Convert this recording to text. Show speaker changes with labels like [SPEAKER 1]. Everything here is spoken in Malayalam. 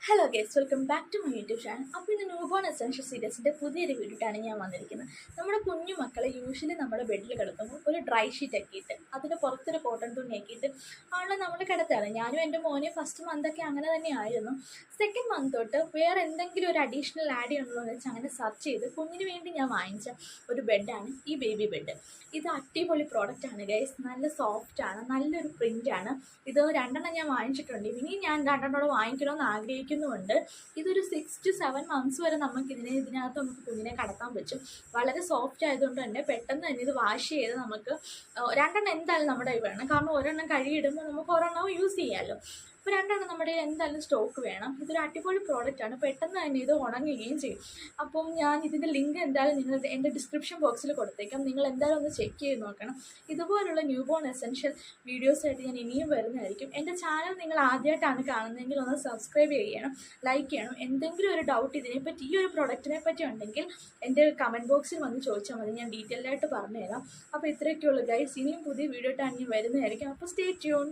[SPEAKER 1] Hello guys, welcome back to my YouTube channel. അപ്പോൾ ഇന്ന് ന്യൂ ബോൺ എസെൻഷ്യൽ സീരീസിൻ്റെ പുതിയൊരു വീഡിയോട്ടാണ് ഞാൻ വന്നിരിക്കുന്നത്. നമ്മുടെ കുഞ്ഞു മക്കളെ യൂഷ്വലി നമ്മുടെ ബെഡിൽ കിടക്കുമ്പോൾ ഒരു ഡ്രൈ ഷീറ്റ് ആക്കിയിട്ട് അതിന് പുറത്തൊരു കോട്ടൺ തുണി ആക്കിയിട്ട് ആണ് നമ്മൾ കിടത്താറ്. ഞാനും എൻ്റെ മോനെ ഫസ്റ്റ് മന്തൊക്കെ അങ്ങനെ തന്നെ ആയിരുന്നു. സെക്കൻഡ് മന്ത് തൊട്ട് വേറെ എന്തെങ്കിലും ഒരു അഡീഷണൽ ആഡ് ചെയ്യണമെന്ന് വെച്ച് അങ്ങനെ സെർച്ച് ചെയ്ത് കുഞ്ഞിന് വേണ്ടി ഞാൻ വാങ്ങിച്ച ഒരു ബെഡാണ് ഈ ബേബി ബെഡ്. ഇത് അടിപൊളി പ്രോഡക്റ്റാണ് ഗൈസ്, നല്ല സോഫ്റ്റാണ്, നല്ലൊരു പ്രിൻ്റാണ്. ഇത് രണ്ടെണ്ണം ഞാൻ വാങ്ങിച്ചിട്ടുണ്ട്, ഇനി ഞാൻ രണ്ടെണ്ണോട് വാങ്ങിക്കണമെന്ന് ആഗ്രഹിക്കുന്നുമുണ്ട്. ഇതൊരു 6 to 7 months വരെ ഇതിനകത്ത് നമുക്ക് കുഞ്ഞിനെ കടത്താൻ പറ്റും. വളരെ സോഫ്റ്റ് ആയതുകൊണ്ട് തന്നെ പെട്ടെന്ന് തന്നെ ഇത് വാഷ് ചെയ്ത് നമുക്ക് രണ്ടെണ്ണം എന്തായാലും നമ്മുടെ കയ്യിൽ വേണം. കാരണം ഒരെണ്ണം കഴുകിയിടുമ്പോൾ നമുക്ക് ഒരെണ്ണം യൂസ് ചെയ്യാമല്ലോ. അപ്പോൾ രണ്ടെണ്ണം നമ്മുടെ എന്തായാലും സ്റ്റോക്ക് വേണം. ഇതൊരു അടിപൊളി പ്രോഡക്റ്റാണ്, പെട്ടെന്ന് തന്നെ ഇത് ഉണങ്ങുകയും ചെയ്യും. അപ്പം ഞാൻ ഇതിൻ്റെ ലിങ്ക് എന്തായാലും നിങ്ങൾ എൻ്റെ ഡിസ്ക്രിപ്ഷൻ ബോക്സിൽ കൊടുത്തേക്കാം. നിങ്ങൾ എന്തായാലും ഒന്ന് ചെക്ക് ചെയ്ത് നോക്കണം. ഇതുപോലുള്ള ന്യൂ ബോൺ എസെൻഷ്യൽ വീഡിയോസായിട്ട് ഞാൻ ഇനിയും വരുന്നതായിരിക്കും. എൻ്റെ ചാനൽ നിങ്ങൾ ആദ്യമായിട്ടാണ് കാണുന്നതെങ്കിൽ ഒന്ന് സബ്സ്ക്രൈബ് ചെയ്യണം, ലൈക്ക് ചെയ്യണം. എന്തെങ്കിലും ഒരു ഡൗട്ട് ഇതിനെപ്പറ്റി, ഈ ഒരു പ്രൊഡക്റ്റിനെ പറ്റി ഉണ്ടെങ്കിൽ എൻ്റെ കമൻറ്റ് ബോക്സിൽ വന്ന് ചോദിച്ചാൽ മതി, ഞാൻ ഡീറ്റെയിൽഡായിട്ട് പറഞ്ഞുതരാം. അപ്പോൾ ഇത്രയൊക്കെയുള്ളൂ ഗൈസ്. ഇനിയും പുതിയ വീഡിയോ ആയിട്ട് ഞാൻ വരുന്നതായിരിക്കും. അപ്പോൾ സ്റ്റേ ട്യൂൺ.